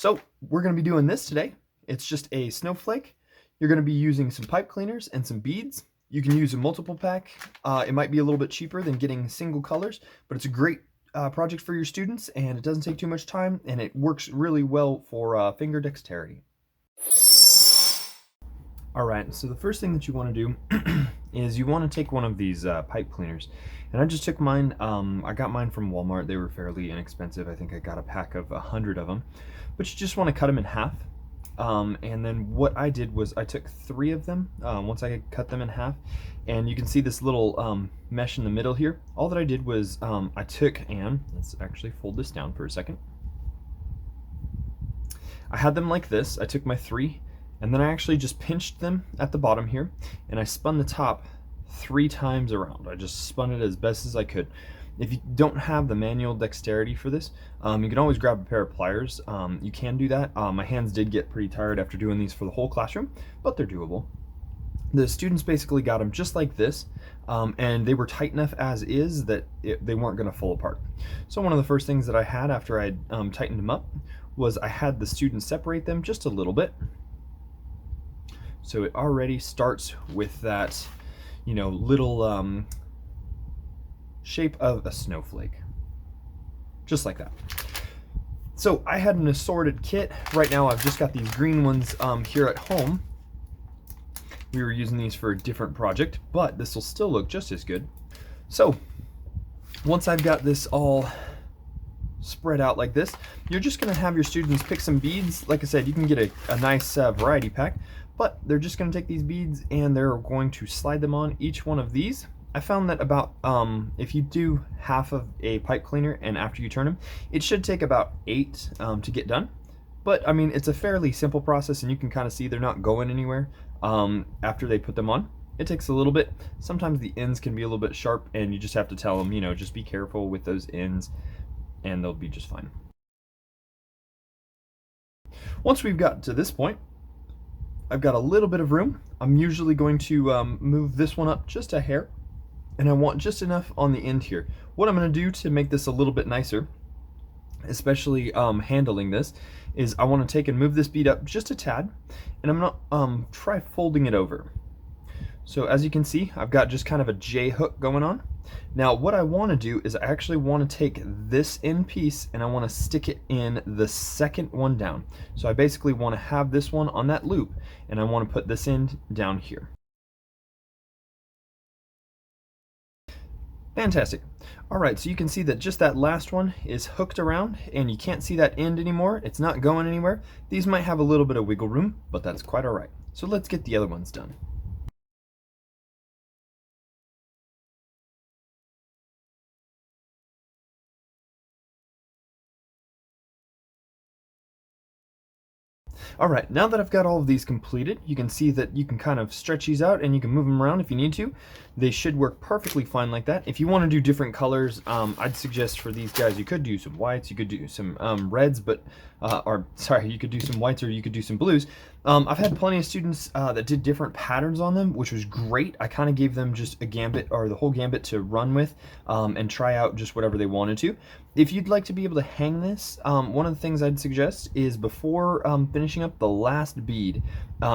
So we're going to be doing this today. It's just a snowflake. You're going to be using some pipe cleaners and some beads. You can use a multiple pack. It might be a little bit cheaper than getting single colors, but it's a great project for your students, and it doesn't take too much time, and it works really well for finger dexterity. All right, so the first thing that you want to do is you want to take one of these pipe cleaners. And I just took mine, I got mine from Walmart. They were fairly inexpensive. I think I got a pack of 100 of them. But you just want to cut them in half. And then what I did was I took 3 of them once I cut them in half. And you can see this little mesh in the middle here. All that I did was I took, and let's actually fold this down for a second. I had them like this. I took my 3. And then I actually just pinched them at the bottom here, and I spun the top 3 times around. I just spun it as best as I could. If you don't have the manual dexterity for this, you can always grab a pair of pliers. You can do that. My hands did get pretty tired after doing these for the whole classroom, but they're doable. The students basically got them just like this, and they were tight enough as is that they weren't going to fall apart. So one of the first things that I had after I tightened them up was I had the students separate them just a little bit. So it already starts with that, little shape of a snowflake, just like that. So I had an assorted kit. Right now I've just got these green ones here at home. We were using these for a different project, but this will still look just as good. So once I've got this all spread out like this, you're just going to have your students pick some beads. Like I said, you can get a nice variety pack, but they're just going to take these beads and they're going to slide them on each one of these. I found that about if you do half of a pipe cleaner and after you turn them, it should take about 8 to get done. But I mean, it's a fairly simple process, and you can kind of see they're not going anywhere after they put them on. It takes a little bit. Sometimes the ends can be a little bit sharp, and you just have to tell them, just be careful with those ends, and they'll be just fine. Once we've got to this point, I've got a little bit of room. I'm usually going to move this one up just a hair, and I want just enough on the end here. What I'm going to do to make this a little bit nicer, especially handling this, is I want to take and move this bead up just a tad, and I'm going to try folding it over. So as you can see, I've got just kind of a J hook going on. Now what I want to do is I actually want to take this end piece and I want to stick it in the second one down. So I basically want to have this one on that loop, and I want to put this end down here. Fantastic. All right, so you can see that just that last one is hooked around, and you can't see that end anymore. It's not going anywhere. These might have a little bit of wiggle room, but that's quite all right. So let's get the other ones done. All right, now that I've got all of these completed, you can see that you can kind of stretch these out and you can move them around if you need to. They should work perfectly fine like that. If you want to do different colors, I'd suggest for these guys, you could do some whites, you could do some reds, you could do some whites, or you could do some blues. I've had plenty of students that did different patterns on them, which was great. I kind of gave them just a gambit, or the whole gambit, to run with and try out just whatever they wanted to. If you'd like to be able to hang this, one of the things I'd suggest is before finishing up the last bead,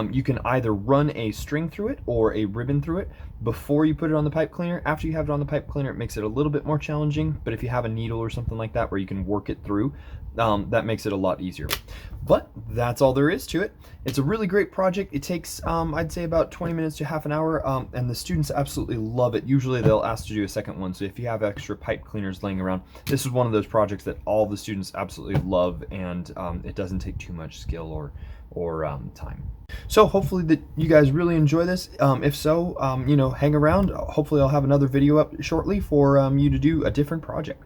you can either run a string through it or a ribbon through it before you put it on the pipe cleaner. After you have it on the pipe cleaner, it makes it a little bit more challenging, but if you have a needle or something like that where you can work it through, that makes it a lot easier. But that's all there is to it. It's a really great project. It takes, I'd say, about 20 minutes to half an hour, and the students absolutely love it. Usually they'll ask to do a second one, so if you have extra pipe cleaners laying around, this is one of those projects that all the students absolutely love, and it doesn't take too much skill or time. So hopefully that you guys really enjoy this. If so, hang around. Hopefully I'll have another video up shortly for you to do a different project.